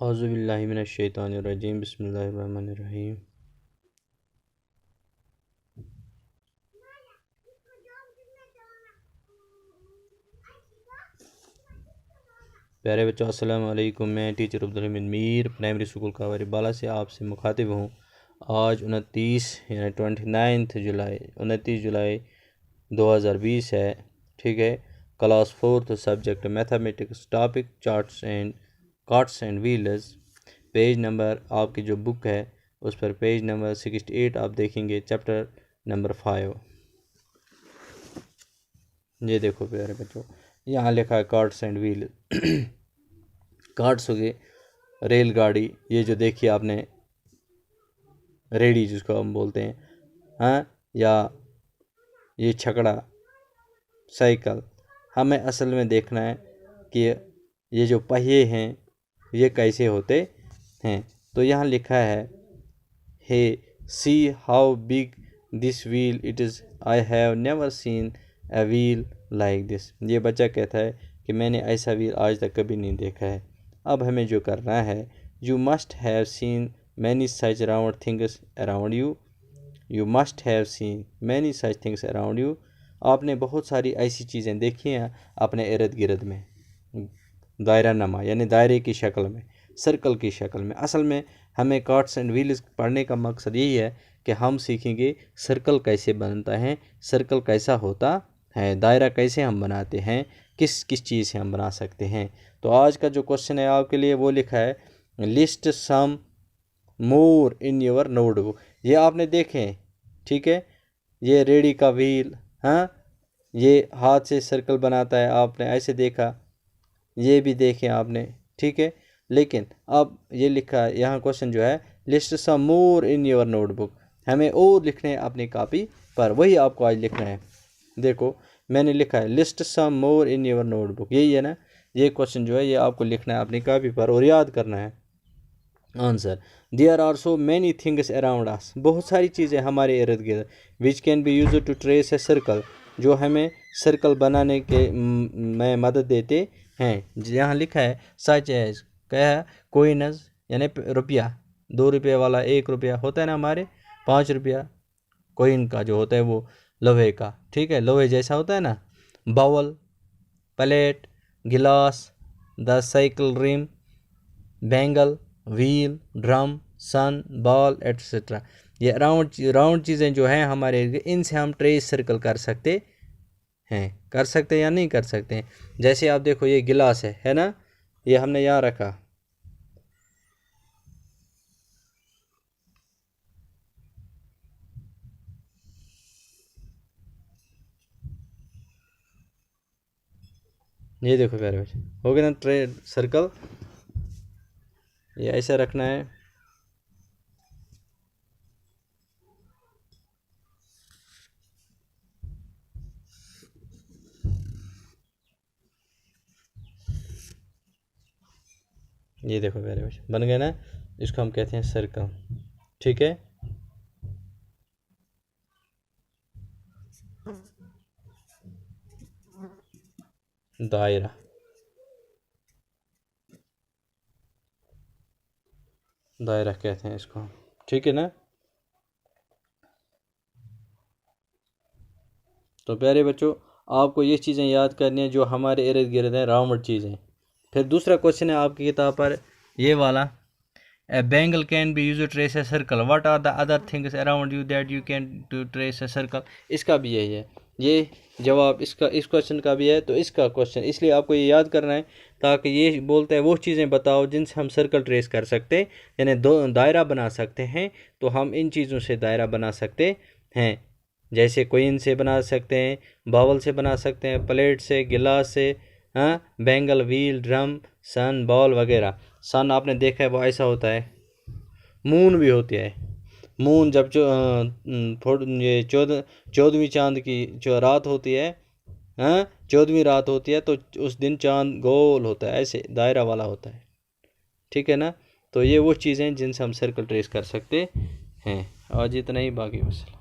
औज़ुबिल्लाहि मिनश्शैतानिर्रजीम बिस्मिल्लाहिर्रहमानिर्रहीम। प्यारे बच्चों अस्सलाम वालेकुम। मैं teacher Abdul Hamid Mir primary school Kawari Bala से आपसे मुखातिब हूँ। आज 29 जुलाई 2020 है। ठीक है। Class 4th subject mathematics, topic carts and wheels. Page number आपकी जो बुक है उस पर पेज नंबर 68 आप देखेंगे, चैप्टर नंबर 5। ये देखो प्यारे बच्चों, यहाँ लिखा है कार्ट्स एंड व्हील। कार्ट्स हो गए रेलगाड़ी, ये जो देखिए आपने रेडी जिसको हम बोलते हैं, हाँ, या ये छकड़ा साइकिल। हमें असल में देखना है कि ये जो पहिए हैं ये कैसे होते हैं। तो यहाँ लिखा है, he see how big this wheel it is, I have never seen a wheel like this. ये बच्चा कहता है कि मैंने ऐसा व्हील आज तक कभी नहीं देखा है। अब हमें जो करना है, you must have seen many such round things around you. You must have seen many such things around you. आपने बहुत सारी ऐसी चीज़ें देखी हैं अपने इर्द गिर्द में, दायरा नमा यानी दायरे की शक्ल में, सर्कल की शक्ल में। असल में हमें कार्ट्स एंड व्हील्स पढ़ने का मकसद यही है कि हम सीखेंगे सर्कल कैसे बनता है, सर्कल कैसा होता है, दायरा कैसे हम बनाते हैं, किस किस चीज़ से हम बना सकते हैं। तो आज का जो क्वेश्चन है आपके लिए वो लिखा है, list some more in your notebook. ये आपने देखें, ठीक है, ये रेडी का व्हील, हाँ, ये हाथ से सर्कल बनाता है, आपने ऐसे देखा, ये भी देखें आपने, ठीक है। लेकिन अब ये लिखा है यहाँ क्वेश्चन जो है, list some more in your notebook. हमें और लिखने हैं अपनी कॉपी पर, वही आपको आज लिखना है। देखो मैंने लिखा है list some more in your notebook, यही है ना। ये क्वेश्चन जो है ये आपको लिखना है अपनी कॉपी पर और याद करना है। Answer, there are so many things around us. बहुत सारी चीज़ें हमारे इर्द गिर्द, which can be use to trace a circle, जो हमें सर्कल बनाने के में मदद देते हैं। यहाँ लिखा है सच एज, क्या है, कोइनज यानी रुपया, 2 रुपये वाला 1 रुपया होता है ना, हमारे 5 रुपया कोइन का जो होता है वो लोहे का, ठीक है, लोहे जैसा होता है ना। बाउल, प्लेट, गिलास, the cycle rim, bangle, wheel, drum, sun, ball etcetera. ये राउंड चीज़ें जो हैं हमारे, इनसे हम ट्रेस सर्कल कर सकते हैं। कर सकते हैं या नहीं कर सकते हैं। जैसे आप देखो ये गिलास है ना, ये हमने यहाँ रखा, ये देखो प्यारे बच्चे, हो गया ना ट्रे सर्कल। ये ऐसा रखना है, ये देखो प्यारे बच्चे बन गए ना। इसको हम कहते हैं सर्कल, ठीक है। दायरा, दायरा कहते हैं इसको, ठीक है ना। तो प्यारे बच्चों आपको ये चीज़ें याद करनी है जो हमारे इर्द गिर्द हैं, राउंड चीज़ें। फिर दूसरा क्वेश्चन है आपकी किताब पर, ये वाला, a bangle can be use to trace a circle, what are the other things around you that you can to trace a circle. इसका भी यही है, ये जवाब इसका, इस क्वेश्चन का भी है। तो इसका क्वेश्चन इसलिए आपको ये याद करना है ताकि ये बोलता है वो चीज़ें बताओ जिनसे हम सर्कल ट्रेस कर सकते हैं, यानी दो दायरा बना सकते हैं। तो हम इन चीज़ों से दायरा बना सकते हैं, जैसे कोइन से बना सकते हैं, बावल से बना सकते हैं, प्लेट से, गिलास से, हाँ, bangle, wheel, drum, sun, ball वगैरह। सन आपने देखा है वो ऐसा होता है, मून भी होती है। मून जब ये 14वीं चांद की जो रात होती है, हाँ, 14वीं रात होती है, तो उस दिन चांद गोल होता है, ऐसे दायरा वाला होता है, ठीक है ना। तो ये वो चीज़ें जिनसे हम सर्कल ट्रेस कर सकते हैं। आज इतना ही, बाकी मसला।